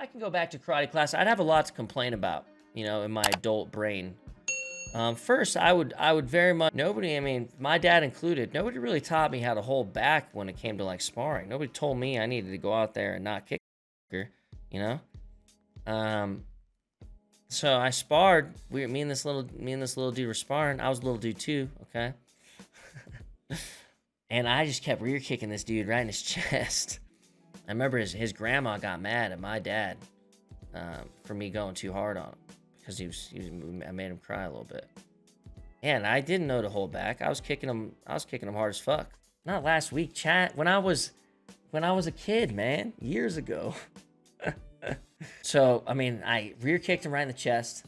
I can go back to karate class, I'd have a lot to complain about, you know, in my adult brain. First, I would very much, nobody, I mean, my dad included, nobody really taught me how to hold back when it came to like sparring. Nobody told me I needed to go out there and not kick her, you know? So I sparred, me and this little dude were sparring. I was a little dude too, okay? And I just kept rear kicking this dude right in his chest. I remember his grandma got mad at my dad for me going too hard on him. Because I made him cry a little bit. And I didn't know to hold back. I was kicking him hard as fuck. Not last week, chat. When I was a kid, man, years ago. So, I mean, I rear kicked him right in the chest.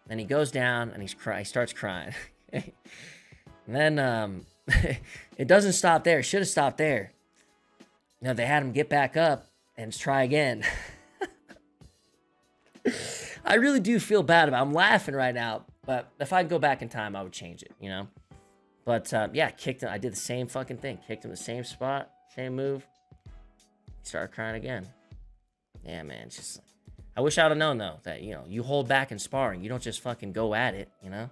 Then he goes down and he starts crying. And then it doesn't stop there. It should have stopped there. You know, they had him get back up and try again. I really do feel bad about it. I'm laughing right now, but if I could go back in time, I would change it, you know? But, yeah, kicked him. I did the same fucking thing. Kicked him the same spot, same move. He started crying again. Yeah, man, it's just... I wish I would have known, though, that, you know, you hold back in sparring. You don't just fucking go at it, you know?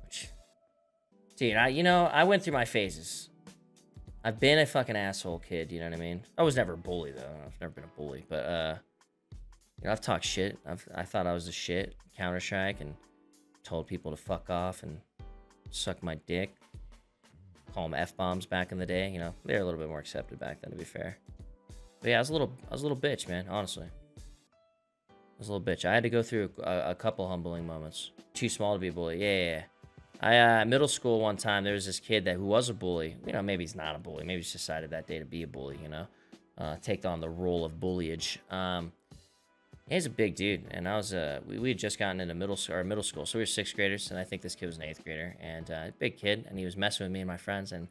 Which... Dude, I went through my phases. I've been a fucking asshole kid, you know what I mean? I was never a bully, though. I've never been a bully, but, you know, I've talked shit. I thought I was the shit. Counter-Strike and told people to fuck off and suck my dick. Call them F-bombs back in the day, you know. They were a little bit more accepted back then, to be fair. But yeah, I was a little bitch, man, honestly. I was a little bitch. I had to go through a couple humbling moments. Too small to be a bully. Yeah. Middle school one time, there was this kid who was a bully. You know, maybe he's not a bully. Maybe he's decided that day to be a bully, you know. Take on the role of bullyage. He's a big dude, and I was we had just gotten into middle school, so we were 6th graders, and I think this kid was an 8th grader, and big kid, and he was messing with me and my friends, and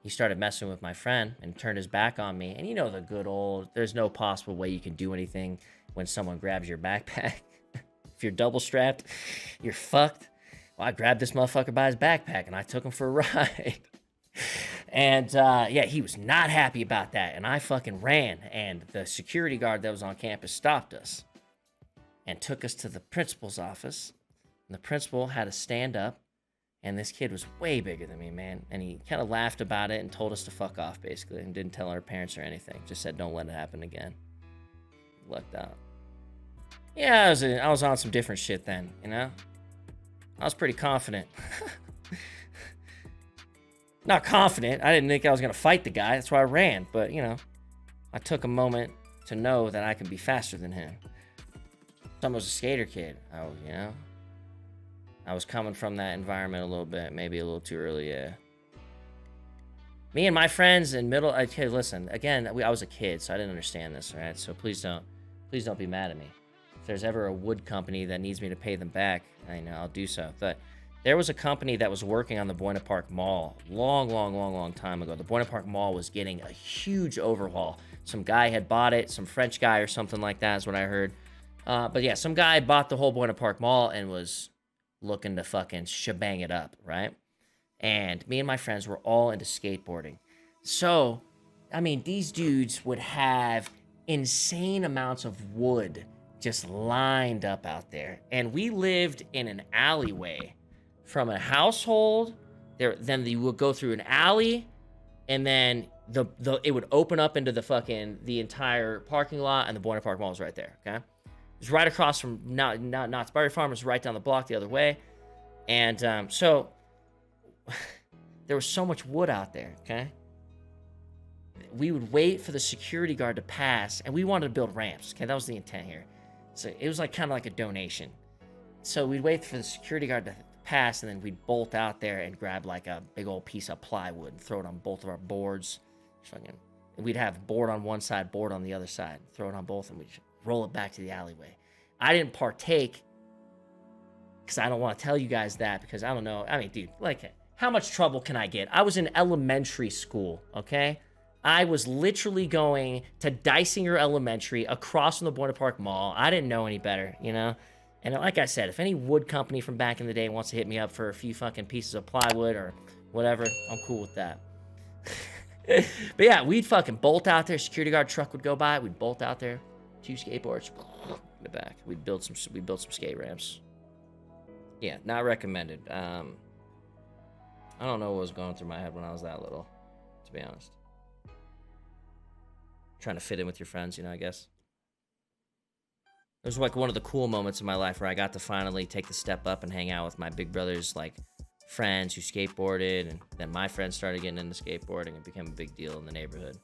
he started messing with my friend and turned his back on me, and you know the good old, there's no possible way you can do anything when someone grabs your backpack. If you're double strapped, you're fucked. Well, I grabbed this motherfucker by his backpack, and I took him for a ride. And, yeah, he was not happy about that, and I fucking ran, and the security guard that was on campus stopped us and took us to the principal's office, and the principal had to stand up, and this kid was way bigger than me, man, and he kind of laughed about it and told us to fuck off, basically, and didn't tell our parents or anything, just said don't let it happen again. Lucked out. Yeah, I was on some different shit then, you know? I was pretty confident. Not confident, I didn't think I was gonna fight the guy, that's why I ran, but, you know, I took a moment to know that I can be faster than him. I was a skater kid, I was coming from that environment a little bit, maybe a little too early, yeah. Me and my friends in okay, listen, again, I was a kid, so I didn't understand this, right? So please don't be mad at me. If there's ever a wood company that needs me to pay them back, I know I'll do so. But there was a company that was working on the Buena Park Mall long time ago. The Buena Park Mall was getting a huge overhaul. Some guy had bought it, some French guy or something like that is what I heard. But yeah, some guy bought the whole Buena Park Mall and was looking to fucking shebang it up, right? And me and my friends were all into skateboarding. So, I mean, these dudes would have insane amounts of wood just lined up out there. And we lived in an alleyway from a household. Then you would go through an alley, and then it would open up into the entire parking lot, and the Buena Park Mall was right there, okay? It was right across from Knott's Berry Farm. It was right down the block the other way. And so there was so much wood out there, okay? We would wait for the security guard to pass, and we wanted to build ramps, okay? That was the intent here. So it was like kind of like a donation. So we'd wait for the security guard to pass, and then we'd bolt out there and grab like a big old piece of plywood and throw it on both of our boards. We'd have board on one side, board on the other side, throw it on both, and we'd roll it back to the alleyway. I didn't partake because I don't want to tell you guys that, because I don't know. I mean, dude, like, how much trouble can I get? I was in elementary school, okay? I was literally going to Dysinger Elementary across from the Buena Park Mall. I didn't know any better, you know? And like I said, if any wood company from back in the day wants to hit me up for a few fucking pieces of plywood or whatever, I'm cool with that. But yeah, we'd fucking bolt out there. Security guard truck would go by. We'd bolt out there. 2 skateboards in the back. We built some skate ramps. Yeah, not recommended. I don't know what was going through my head when I was that little, to be honest. Trying to fit in with your friends, you know, I guess. It was like one of the cool moments in my life where I got to finally take the step up and hang out with my big brother's like friends who skateboarded, and then my friends started getting into skateboarding. It became a big deal in the neighborhood.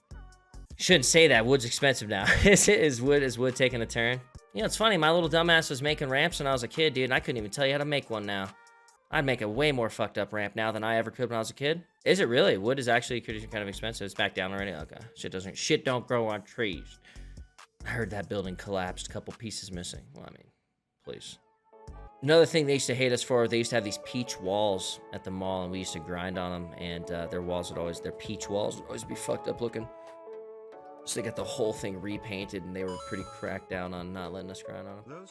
Shouldn't say that. Wood's expensive now. Is wood taking a turn? You know, it's funny. My little dumbass was making ramps when I was a kid, dude, and I couldn't even tell you how to make one now. I'd make a way more fucked up ramp now than I ever could when I was a kid. Is it really? Wood is actually kind of expensive. It's back down already. Okay. Shit don't grow on trees. I heard that building collapsed. A couple pieces missing. Well, I mean, please. Another thing they used to hate us for, they used to have these peach walls at the mall, and we used to grind on them, and their peach walls would always be fucked up looking. So they got the whole thing repainted, and they were pretty cracked down on not letting us grind on them.